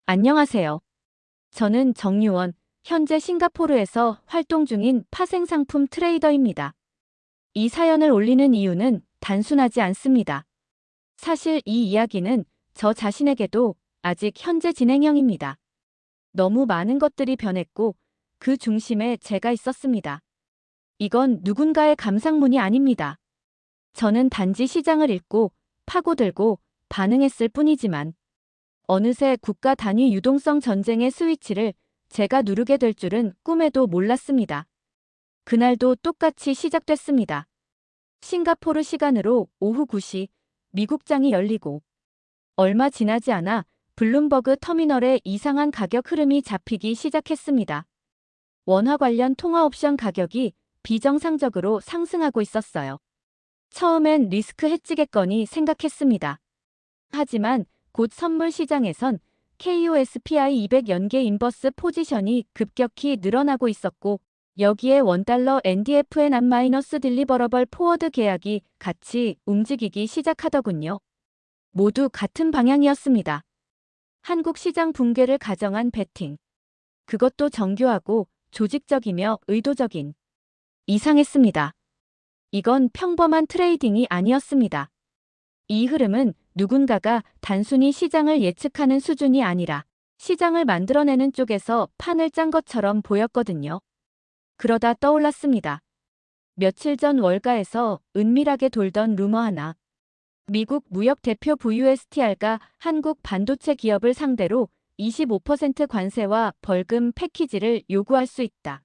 안녕하세요. 저는 정유원, 현재 싱가포르에서 활동 중인 파생상품 트레이더입니다. 이 사연을 올리는 이유는 단순하지 않습니다. 사실 이 이야기는 저 자신에게도 아직 현재 진행형입니다. 너무 많은 것들이 변했고 그 중심에 제가 있었습니다. 이건 누군가의 감상문이 아닙니다. 저는 단지 시장을 읽고 파고들고 반응했을 뿐이지만 어느새 국가 단위 유동성 전쟁의 스위치를 제가 누르게 될 줄은 꿈에도 몰랐습니다. 그날도 똑같이 시작됐습니다. 싱가포르 시간으로 오후 9시 미국장이 열리고 얼마 지나지 않아 블룸버그 터미널에 이상한 가격 흐름이 잡히기 시작했습니다. 원화 관련 통화 옵션 가격이 비정상적으로 상승하고 있었어요. 처음엔 리스크 해지겠거니 생각했습니다. 하지만 곧 선물 시장에선 KOSPI 200 연계 인버스 포지션이 급격히 늘어나고 있었고 여기에 원달러 NDFN 안- 딜리버러블 포워드 계약이 같이 움직이기 시작하더군요. 모두 같은 방향이었습니다. 한국 시장 붕괴를 가정한 베팅. 그것도 정교하고 조직적이며 의도적인. 이상했습니다. 이건 평범한 트레이딩이 아니었습니다. 이 흐름은 누군가가 단순히 시장을 예측하는 수준이 아니라 시장을 만들어내는 쪽에서 판을 짠 것처럼 보였거든요. 그러다 떠올랐습니다. 며칠 전 월가에서 은밀하게 돌던 루머 하나. 미국 무역 대표 VUSTR가 한국 반도체 기업을 상대로 25% 관세와 벌금 패키지를 요구할 수 있다.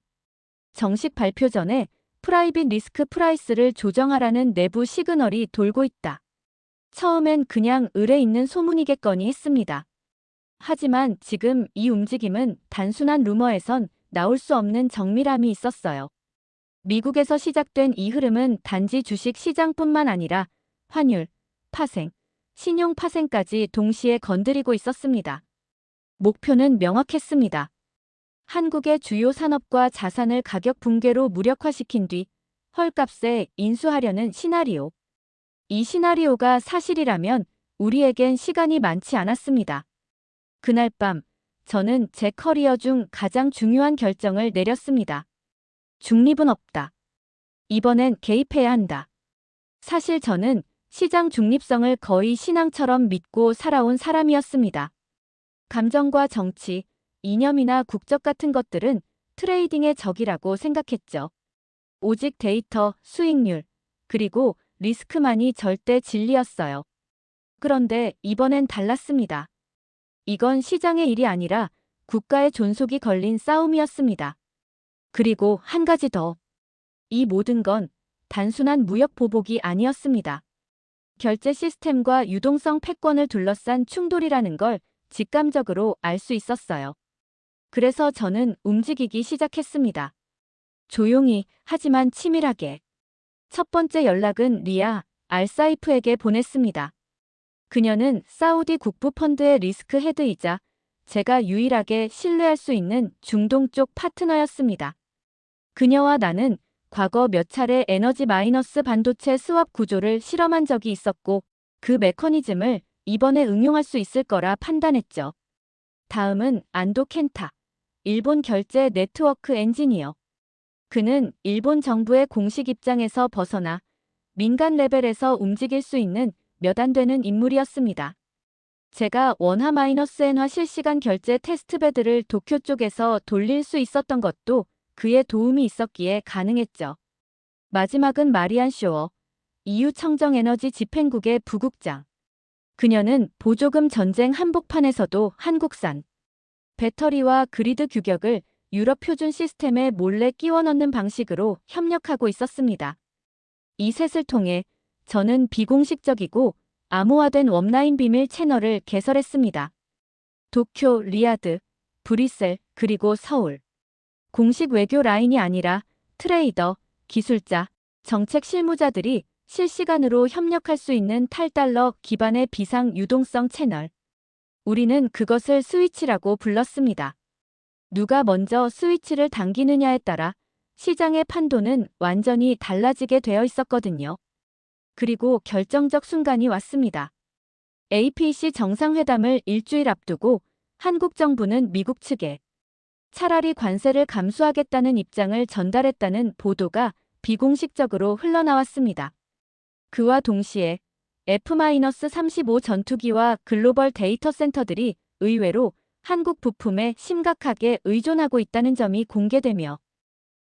정식 발표 전에 프라이빗 리스크 프라이스를 조정하라는 내부 시그널이 돌고 있다. 처음엔 그냥 을에 있는 소문이겠거니 했습니다. 하지만 지금 이 움직임은 단순한 루머에선 나올 수 없는 정밀함이 있었어요. 미국에서 시작된 이 흐름은 단지 주식 시장뿐만 아니라 환율, 파생, 신용 파생까지 동시에 건드리고 있었습니다. 목표는 명확했습니다. 한국의 주요 산업과 자산을 가격 붕괴로 무력화시킨 뒤 헐값에 인수하려는 시나리오. 이 시나리오가 사실이라면 우리에겐 시간이 많지 않았습니다. 그날 밤, 저는 제 커리어 중 가장 중요한 결정을 내렸습니다. 중립은 없다. 이번엔 개입해야 한다. 사실 저는 시장 중립성을 거의 신앙처럼 믿고 살아온 사람이었습니다. 감정과 정치, 이념이나 국적 같은 것들은 트레이딩의 적이라고 생각했죠. 오직 데이터, 수익률, 그리고 리스크만이 절대 진리였어요. 그런데 이번엔 달랐습니다. 이건 시장의 일이 아니라 국가의 존속이 걸린 싸움이었습니다. 그리고 한 가지 더. 이 모든 건 단순한 무역 보복이 아니었습니다. 결제 시스템과 유동성 패권을 둘러싼 충돌이라는 걸 직감적으로 알 수 있었어요. 그래서 저는 움직이기 시작했습니다. 조용히 하지만 치밀하게. 첫 번째 연락은 리아 알사이프에게 보냈습니다. 그녀는 사우디 국부 펀드의 리스크 헤드이자 제가 유일하게 신뢰할 수 있는 중동 쪽 파트너였습니다. 그녀와 나는 과거 몇 차례 에너지 마이너스 반도체 스왑 구조를 실험한 적이 있었고 그 메커니즘을 이번에 응용할 수 있을 거라 판단했죠. 다음은 안도 켄타, 일본 결제 네트워크 엔지니어. 그는 일본 정부의 공식 입장에서 벗어나 민간 레벨에서 움직일 수 있는 몇 안 되는 인물이었습니다. 제가 원화 마이너스 엔화 실시간 결제 테스트베드를 도쿄 쪽에서 돌릴 수 있었던 것도 그의 도움이 있었기에 가능했죠. 마지막은 마리안 쇼어, EU 청정에너지 집행국의 부국장. 그녀는 보조금 전쟁 한복판에서도 한국산 배터리와 그리드 규격을 유럽 표준 시스템에 몰래 끼워 넣는 방식으로 협력하고 있었습니다. 이 셋을 통해 저는 비공식적이고 암호화된 웜라인 비밀 채널을 개설했습니다. 도쿄, 리야드, 브뤼셀, 그리고 서울. 공식 외교 라인이 아니라 트레이더, 기술자, 정책 실무자들이 실시간으로 협력할 수 있는 탈달러 기반의 비상 유동성 채널. 우리는 그것을 스위치라고 불렀습니다. 누가 먼저 스위치를 당기느냐에 따라 시장의 판도는 완전히 달라지게 되어 있었거든요. 그리고 결정적 순간이 왔습니다. APEC 정상회담을 일주일 앞두고 한국 정부는 미국 측에 차라리 관세를 감수하겠다는 입장을 전달했다는 보도가 비공식적으로 흘러나왔습니다. 그와 동시에 F-35 전투기와 글로벌 데이터 센터들이 의외로 한국 부품에 심각하게 의존하고 있다는 점이 공개되며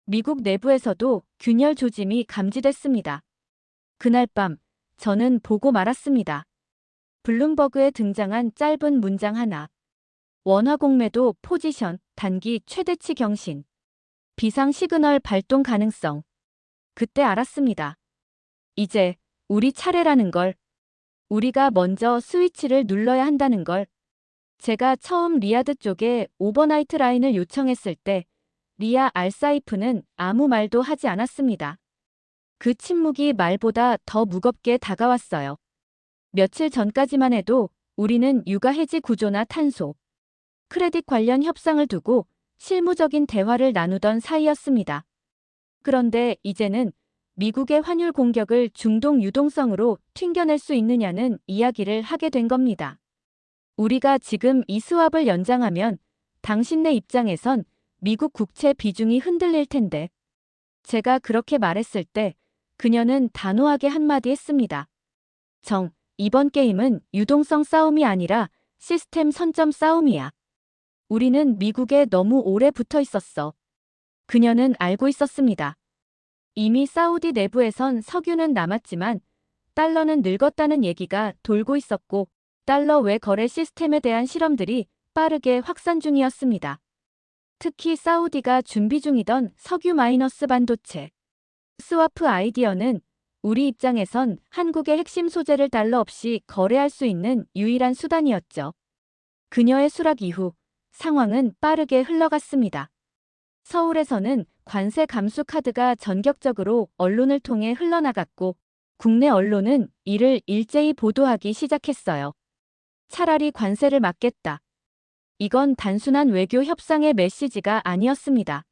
미국 내부에서도 균열 조짐이 감지됐습니다. 그날 밤 저는 보고 말았습니다. 블룸버그에 등장한 짧은 문장 하나. 원화공매도 포지션, 단기 최대치 경신. 비상 시그널 발동 가능성. 그때 알았습니다. 이제 우리 차례라는 걸. 우리가 먼저 스위치를 눌러야 한다는 걸. 제가 처음 리야드 쪽에 오버나이트 라인을 요청했을 때 리아 알사이프는 아무 말도 하지 않았습니다. 그 침묵이 말보다 더 무겁게 다가왔어요. 며칠 전까지만 해도 우리는 육아 해지 구조나 탄소, 크레딧 관련 협상을 두고 실무적인 대화를 나누던 사이였습니다. 그런데 이제는 미국의 환율 공격을 중동 유동성으로 튕겨낼 수 있느냐는 이야기를 하게 된 겁니다. 우리가 지금 이 스왑을 연장하면 당신네 입장에선 미국 국채 비중이 흔들릴 텐데. 제가 그렇게 말했을 때 그녀는 단호하게 한마디 했습니다. 이번 게임은 유동성 싸움이 아니라 시스템 선점 싸움이야. 우리는 미국에 너무 오래 붙어 있었어. 그녀는 알고 있었습니다. 이미 사우디 내부에선 석유는 남았지만 달러는 늙었다는 얘기가 돌고 있었고 달러 외 거래 시스템에 대한 실험들이 빠르게 확산 중이었습니다. 특히 사우디가 준비 중이던 석유 마이너스 반도체 스와프 아이디어는 우리 입장에선 한국의 핵심 소재를 달러 없이 거래할 수 있는 유일한 수단이었죠. 그녀의 수락 이후 상황은 빠르게 흘러갔습니다. 서울에서는 관세 감수 카드가 전격적으로 언론을 통해 흘러나갔고 국내 언론은 이를 일제히 보도하기 시작했어요. 차라리 관세를 막겠다. 이건 단순한 외교 협상의 메시지가 아니었습니다.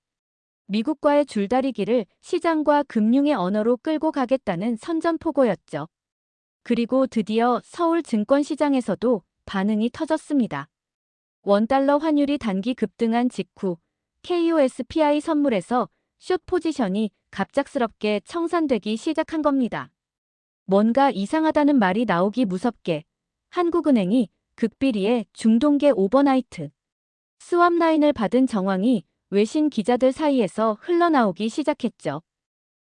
미국과의 줄다리기를 시장과 금융의 언어로 끌고 가겠다는 선전포고였죠. 그리고 드디어 서울 증권시장에서도 반응이 터졌습니다. 원달러 환율이 단기 급등한 직후 KOSPI 선물에서 숏 포지션이 갑작스럽게 청산되기 시작한 겁니다. 뭔가 이상하다는 말이 나오기 무섭게 한국은행이 극비리에 중동계 오버나이트 스왑 라인을 받은 정황이 외신 기자들 사이에서 흘러나오기 시작했죠.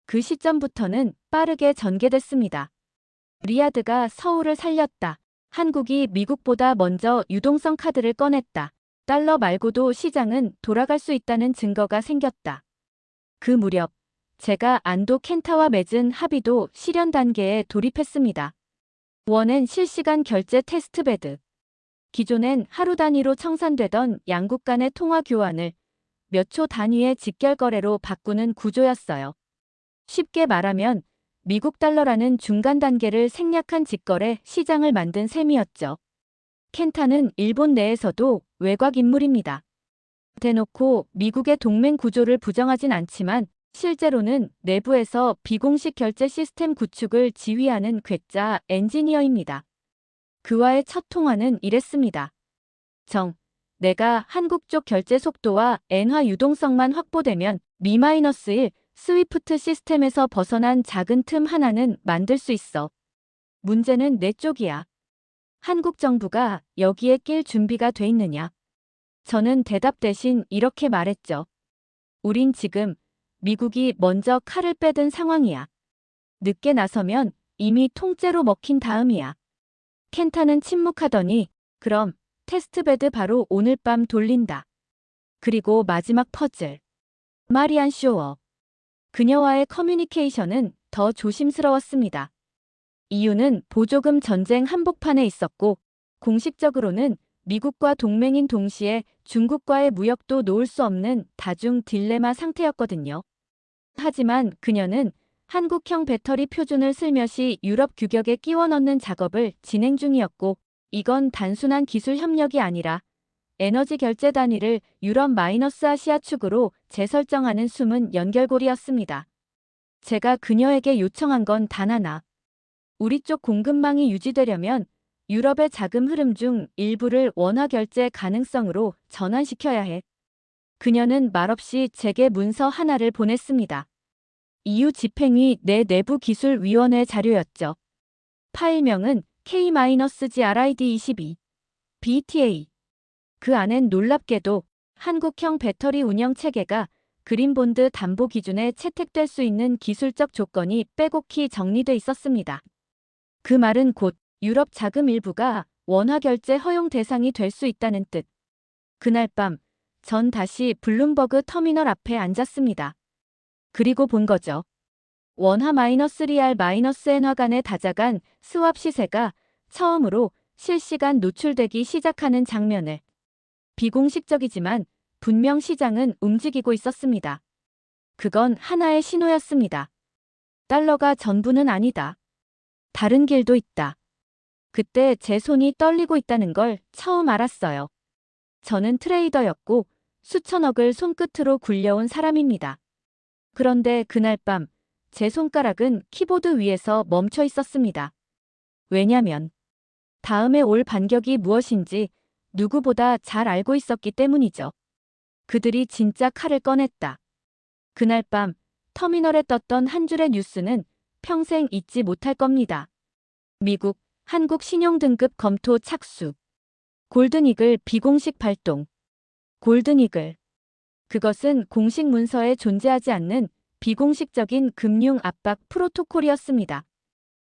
그 시점부터는 빠르게 전개됐습니다. 리야드가 서울을 살렸다. 한국이 미국보다 먼저 유동성 카드를 꺼냈다. 달러 말고도 시장은 돌아갈 수 있다는 증거가 생겼다. 그 무렵 제가 안도 켄타와 맺은 합의도 실현 단계에 돌입했습니다. 원엔 실시간 결제 테스트베드. 기존엔 하루 단위로 청산되던 양국 간의 통화 교환을 몇 초 단위의 직결 거래로 바꾸는 구조였어요. 쉽게 말하면 미국 달러라는 중간 단계를 생략한 직거래 시장을 만든 셈이었죠. 켄타는 일본 내에서도 외곽 인물입니다. 대놓고 미국의 동맹 구조를 부정하진 않지만 실제로는 내부에서 비공식 결제 시스템 구축을 지휘하는 괴짜 엔지니어입니다. 그와의 첫 통화는 이랬습니다. 내가 한국 쪽 결제 속도와 엔화 유동성만 확보되면 -1 스위프트 시스템에서 벗어난 작은 틈 하나는 만들 수 있어. 문제는 내 쪽이야. 한국 정부가 여기에 낄 준비가 돼 있느냐? 저는 대답 대신 이렇게 말했죠. 우린 지금 미국이 먼저 칼을 빼든 상황이야. 늦게 나서면 이미 통째로 먹힌 다음이야. 켄타는 침묵하더니 그럼 테스트베드 바로 오늘 밤 돌린다. 그리고 마지막 퍼즐. 마리안 쇼어. 그녀와의 커뮤니케이션은 더 조심스러웠습니다. 이유는 보조금 전쟁 한복판에 있었고 공식적으로는 미국과 동맹인 동시에 중국과의 무역도 놓을 수 없는 다중 딜레마 상태였거든요. 하지만 그녀는 한국형 배터리 표준을 슬며시 유럽 규격에 끼워 넣는 작업을 진행 중이었고 이건 단순한 기술 협력이 아니라 에너지 결제 단위를 유럽 마이너스 아시아 축으로 재설정하는 숨은 연결고리였습니다. 제가 그녀에게 요청한 건 단 하나. 우리 쪽 공급망이 유지되려면 유럽의 자금 흐름 중 일부를 원화 결제 가능성으로 전환시켜야 해. 그녀는 말없이 제게 문서 하나를 보냈습니다. EU 집행위 내 내부기술위원회 자료였죠. 파일명은 K-GRID22 BTA. 그 안엔 놀랍게도 한국형 배터리 운영 체계가 그린본드 담보 기준에 채택될 수 있는 기술적 조건이 빼곡히 정리돼 있었습니다. 그 말은 곧 유럽 자금 일부가 원화 결제 허용 대상이 될 수 있다는 뜻. 그날 밤, 전 다시 블룸버그 터미널 앞에 앉았습니다. 그리고 본 거죠. 원화 -리알 -엔화 간의 다자간 스왑 시세가 처음으로 실시간 노출되기 시작하는 장면을. 비공식적이지만 분명 시장은 움직이고 있었습니다. 그건 하나의 신호였습니다. 달러가 전부는 아니다. 다른 길도 있다. 그때 제 손이 떨리고 있다는 걸 처음 알았어요. 저는 트레이더였고 수천억을 손끝으로 굴려온 사람입니다. 그런데 그날 밤 제 손가락은 키보드 위에서 멈춰 있었습니다. 왜냐면 다음에 올 반격이 무엇인지 누구보다 잘 알고 있었기 때문이죠. 그들이 진짜 칼을 꺼냈다. 그날 밤 터미널에 떴던 한 줄의 뉴스는 평생 잊지 못할 겁니다. 미국, 한국 신용등급 검토 착수. 골든이글 비공식 발동. 골든이글. 그것은 공식 문서에 존재하지 않는 비공식적인 금융 압박 프로토콜이었습니다.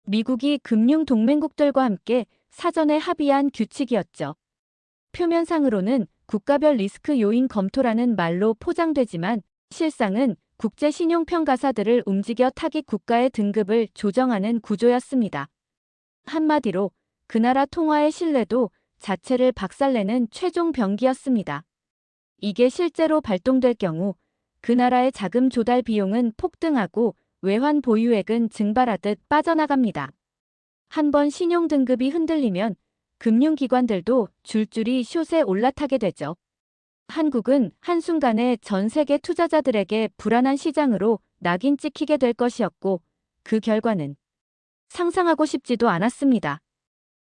미국이 금융 동맹국들과 함께 사전에 합의한 규칙이었죠. 표면상으로는 국가별 리스크 요인 검토라는 말로 포장되지만 실상은 국제 신용평가사들을 움직여 타깃 국가의 등급을 조정하는 구조였습니다. 한마디로 그 나라 통화의 신뢰도 자체를 박살내는 최종 병기였습니다. 이게 실제로 발동될 경우 그 나라의 자금 조달 비용은 폭등하고 외환 보유액은 증발하듯 빠져나갑니다. 한번 신용등급이 흔들리면 금융기관들도 줄줄이 숏에 올라타게 되죠. 한국은 한순간에 전 세계 투자자들에게 불안한 시장으로 낙인 찍히게 될 것이었고 그 결과는 상상하고 싶지도 않았습니다.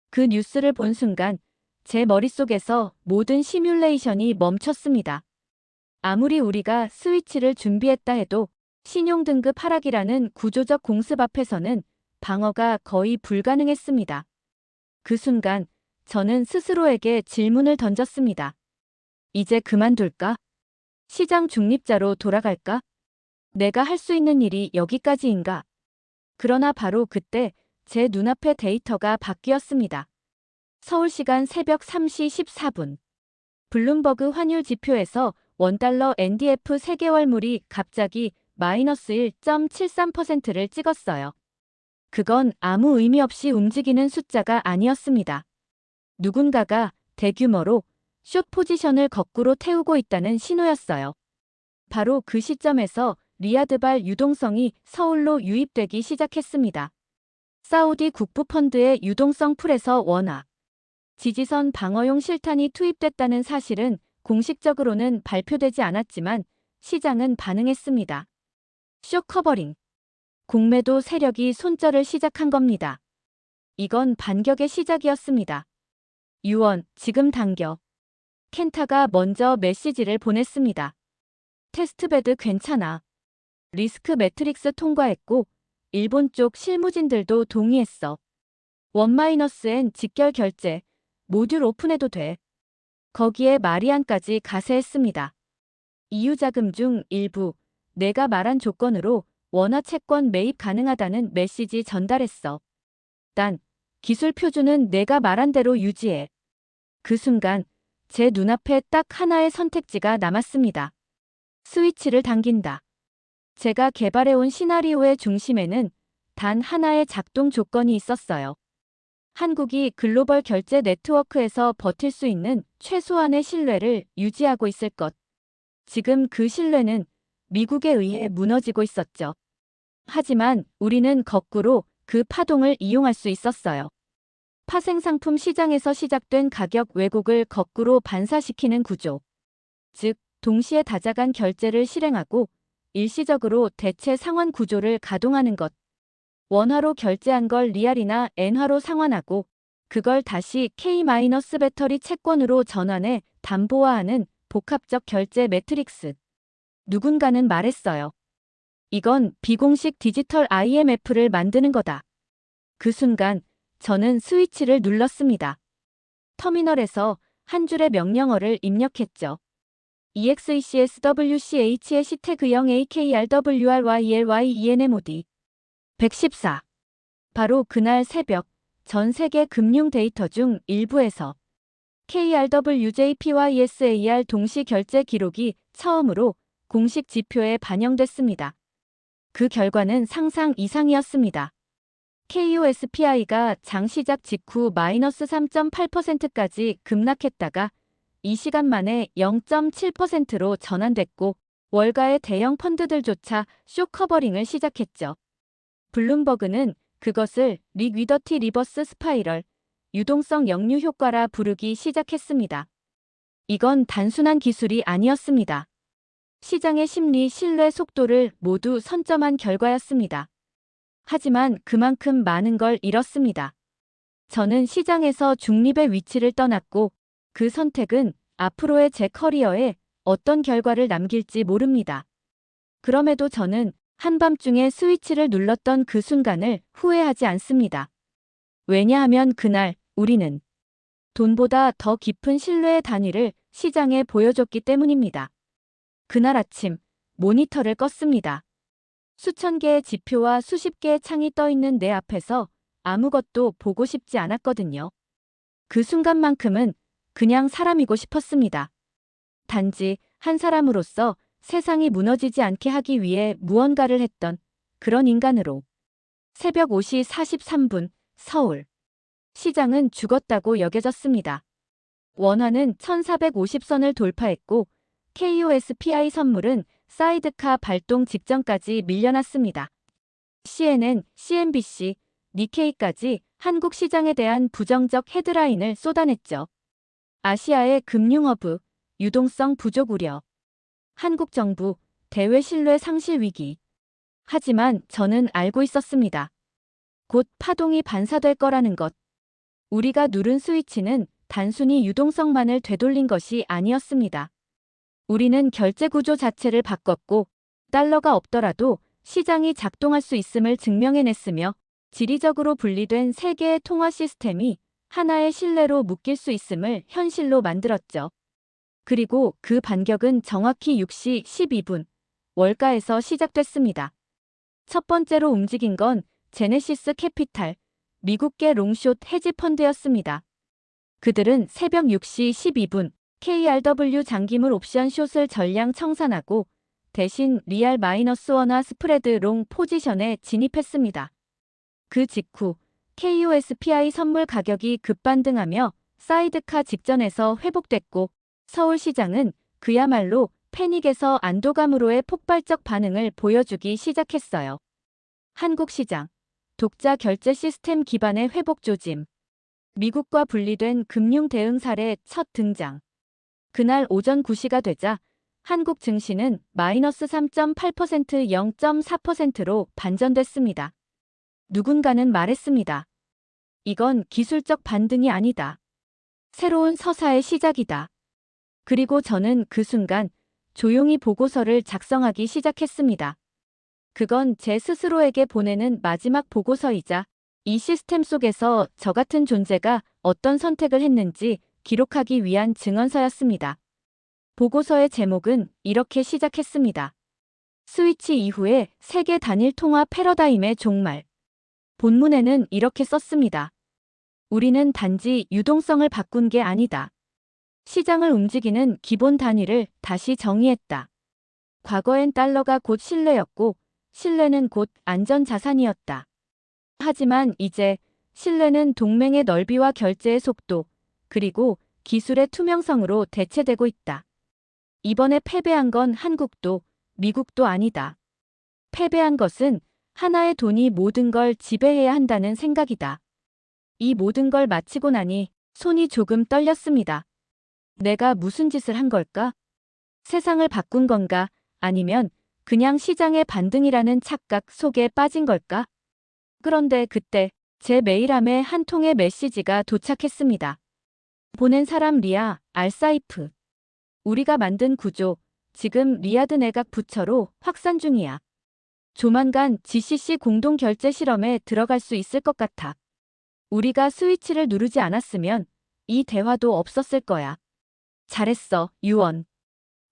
그 뉴스를 본 순간 제 머릿속에서 모든 시뮬레이션이 멈췄습니다. 아무리 우리가 스위치를 준비했다 해도 신용등급 하락이라는 구조적 공습 앞에서는 방어가 거의 불가능했습니다. 그 순간 저는 스스로에게 질문을 던졌습니다. 이제 그만둘까? 시장 중립자로 돌아갈까? 내가 할 수 있는 일이 여기까지인가? 그러나 바로 그때 제 눈앞의 데이터가 바뀌었습니다. 서울시간 새벽 3시 14분. 블룸버그 환율 지표에서 원달러 NDF 3개월물이 갑자기 마이너스 1.73%를 찍었어요. 그건 아무 의미 없이 움직이는 숫자가 아니었습니다. 누군가가 대규모로 숏 포지션을 거꾸로 태우고 있다는 신호였어요. 바로 그 시점에서 리야드발 유동성이 서울로 유입되기 시작했습니다. 사우디 국부펀드의 유동성 풀에서 원화, 지지선 방어용 실탄이 투입됐다는 사실은 공식적으로는 발표되지 않았지만 시장은 반응했습니다. 숏 커버링. 공매도 세력이 손절을 시작한 겁니다. 이건 반격의 시작이었습니다. 유언, 지금 당겨. 켄타가 먼저 메시지를 보냈습니다. 테스트베드 괜찮아. 리스크 매트릭스 통과했고 일본 쪽 실무진들도 동의했어. 1-N 직결 결제, 모듈 오픈해도 돼. 거기에 마리안까지 가세했습니다. EU 자금 중 일부, 내가 말한 조건으로 원화 채권 매입 가능하다는 메시지 전달했어. 단, 기술 표준은 내가 말한 대로 유지해. 그 순간 제 눈앞에 딱 하나의 선택지가 남았습니다. 스위치를 당긴다. 제가 개발해온 시나리오의 중심에는 단 하나의 작동 조건이 있었어요. 한국이 글로벌 결제 네트워크에서 버틸 수 있는 최소한의 신뢰를 유지하고 있을 것. 지금 그 신뢰는 미국에 의해 무너지고 있었죠. 하지만 우리는 거꾸로 그 파동을 이용할 수 있었어요. 파생상품 시장에서 시작된 가격 왜곡을 거꾸로 반사시키는 구조. 즉, 동시에 다자간 결제를 실행하고 일시적으로 대체 상환 구조를 가동하는 것. 원화로 결제한 걸 리알이나 엔화로 상환하고 그걸 다시 K-배터리 채권으로 전환해 담보화하는 복합적 결제 매트릭스. 누군가는 말했어요. 이건 비공식 디지털 IMF를 만드는 거다. 그 순간 저는 스위치를 눌렀습니다. 터미널에서 한 줄의 명령어를 입력했죠. EXECSWCH의 시태그0 AKRWRYLYENMOD 114. 바로 그날 새벽 전 세계 금융 데이터 중 일부에서 KRWJPYSAR 동시 결제 기록이 처음으로 공식 지표에 반영됐습니다. 그 결과는 상상 이상이었습니다. KUSPI가 장 시작 직후 마이너스 3.8%까지 급락했다가 2시간 만에 0.7%로 전환됐고 월가의 대형 펀드들조차 쇼커버링을 시작했죠. 블룸버그는 그것을 리퀴더티 리버스 스파이럴, 유동성 역류 효과라 부르기 시작했습니다. 이건 단순한 기술이 아니었습니다. 시장의 심리 신뢰 속도를 모두 선점한 결과였습니다. 하지만 그만큼 많은 걸 잃었습니다. 저는 시장에서 중립의 위치를 떠났고 그 선택은 앞으로의 제 커리어에 어떤 결과를 남길지 모릅니다. 그럼에도 저는 한밤중에 스위치를 눌렀던 그 순간을 후회하지 않습니다. 왜냐하면 그날 우리는 돈보다 더 깊은 신뢰의 단위를 시장에 보여줬기 때문입니다. 그날 아침 모니터를 껐습니다. 수천 개의 지표와 수십 개의 창이 떠 있는 내 앞에서 아무것도 보고 싶지 않았거든요. 그 순간만큼은 그냥 사람이고 싶었습니다. 단지 한 사람으로서 세상이 무너지지 않게 하기 위해 무언가를 했던 그런 인간으로. 새벽 5시 43분 서울. 시장은 죽었다고 여겨졌습니다. 원화는 1450선을 돌파했고 KUSPI 선물은 사이드카 발동 직전까지 밀려났습니다. CNN, CNBC, 니케이까지 한국 시장에 대한 부정적 헤드라인을 쏟아냈죠. 아시아의 금융허브, 유동성 부족 우려. 한국 정부, 대외 신뢰 상실 위기. 하지만 저는 알고 있었습니다. 곧 파동이 반사될 거라는 것. 우리가 누른 스위치는 단순히 유동성만을 되돌린 것이 아니었습니다. 우리는 결제 구조 자체를 바꿨고 달러가 없더라도 시장이 작동할 수 있음을 증명해냈으며 지리적으로 분리된 세계의 통화 시스템이 하나의 신뢰로 묶일 수 있음을 현실로 만들었죠. 그리고 그 반격은 정확히 6시 12분 월가에서 시작됐습니다. 첫 번째로 움직인 건 제네시스 캐피탈, 미국계 롱숏 헤지펀드였습니다. 그들은 새벽 6시 12분 KRW 장기물 옵션 숏을 전량 청산하고 대신 리알 -1화 스프레드 롱 포지션에 진입했습니다. 그 직후 KUSPI 선물 가격이 급반등하며 사이드카 직전에서 회복됐고 서울시장은 그야말로 패닉에서 안도감으로의 폭발적 반응을 보여주기 시작했어요. 한국시장, 독자 결제 시스템 기반의 회복 조짐. 미국과 분리된 금융 대응 사례 첫 등장. 그날 오전 9시가 되자 한국 증시는 마이너스 3.8% 0.4%로 반전됐습니다. 누군가는 말했습니다. 이건 기술적 반등이 아니다. 새로운 서사의 시작이다. 그리고 저는 그 순간 조용히 보고서를 작성하기 시작했습니다. 그건 제 스스로에게 보내는 마지막 보고서이자 이 시스템 속에서 저 같은 존재가 어떤 선택을 했는지 기록하기 위한 증언서였습니다. 보고서의 제목은 이렇게 시작했습니다. 스위치 이후에 세계 단일 통화 패러다임의 종말. 본문에는 이렇게 썼습니다. 우리는 단지 유동성을 바꾼 게 아니다. 시장을 움직이는 기본 단위를 다시 정의했다. 과거엔 달러가 곧 신뢰였고 신뢰는 곧 안전자산이었다. 하지만 이제 신뢰는 동맹의 넓이와 결제의 속도, 그리고 기술의 투명성으로 대체되고 있다. 이번에 패배한 건 한국도 미국도 아니다. 패배한 것은 하나의 돈이 모든 걸 지배해야 한다는 생각이다. 이 모든 걸 마치고 나니 손이 조금 떨렸습니다. 내가 무슨 짓을 한 걸까? 세상을 바꾼 건가? 아니면 그냥 시장의 반등이라는 착각 속에 빠진 걸까? 그런데 그때 제 메일함에 한 통의 메시지가 도착했습니다. 보낸 사람 리아 알사이프. 우리가 만든 구조, 지금 리야드 내각 부처로 확산 중이야. 조만간 GCC 공동 결제 실험에 들어갈 수 있을 것 같아. 우리가 스위치를 누르지 않았으면 이 대화도 없었을 거야. 잘했어, 유언.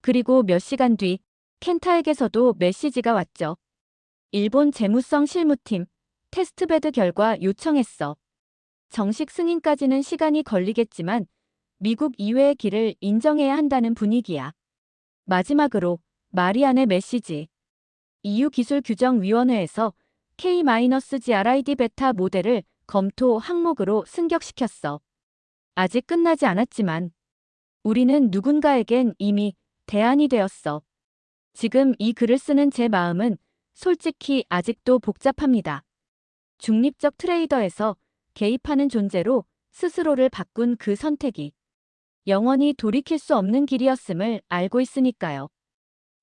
그리고 몇 시간 뒤 켄타에게서도 메시지가 왔죠. 일본 재무성 실무팀 테스트베드 결과 요청했어. 정식 승인까지는 시간이 걸리겠지만 미국 이외의 길을 인정해야 한다는 분위기야. 마지막으로 마리안의 메시지. EU기술규정위원회에서 K-GRID 베타 모델을 검토 항목으로 승격시켰어. 아직 끝나지 않았지만 우리는 누군가에겐 이미 대안이 되었어. 지금 이 글을 쓰는 제 마음은 솔직히 아직도 복잡합니다. 중립적 트레이더에서 개입하는 존재로 스스로를 바꾼 그 선택이 영원히 돌이킬 수 없는 길이었음을 알고 있으니까요.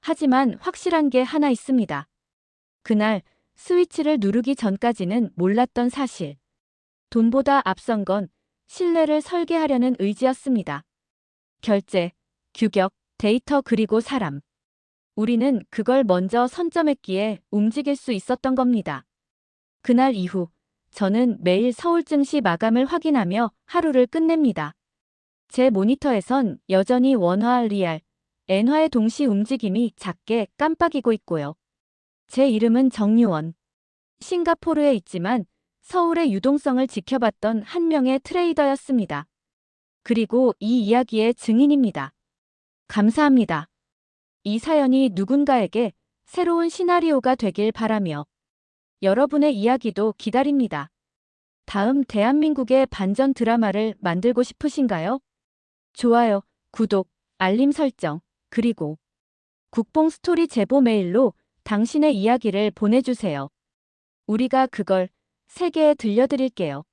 하지만 확실한 게 하나 있습니다. 그날 스위치를 누르기 전까지는 몰랐던 사실. 돈보다 앞선 건 신뢰를 설계하려는 의지였습니다. 결제, 규격, 데이터 그리고 사람. 우리는 그걸 먼저 선점했기에 움직일 수 있었던 겁니다. 그날 이후 저는 매일 서울 증시 마감을 확인하며 하루를 끝냅니다. 제 모니터에선 여전히 원화, 리알, 엔화의 동시 움직임이 작게 깜빡이고 있고요. 제 이름은 정유원. 싱가포르에 있지만 서울의 유동성을 지켜봤던 한 명의 트레이더였습니다. 그리고 이 이야기의 증인입니다. 감사합니다. 이 사연이 누군가에게 새로운 시나리오가 되길 바라며 여러분의 이야기도 기다립니다. 다음 대한민국의 반전 드라마를 만들고 싶으신가요? 좋아요, 구독, 알림 설정, 그리고 국뽕 스토리 제보 메일로 당신의 이야기를 보내주세요. 우리가 그걸 세계에 들려드릴게요.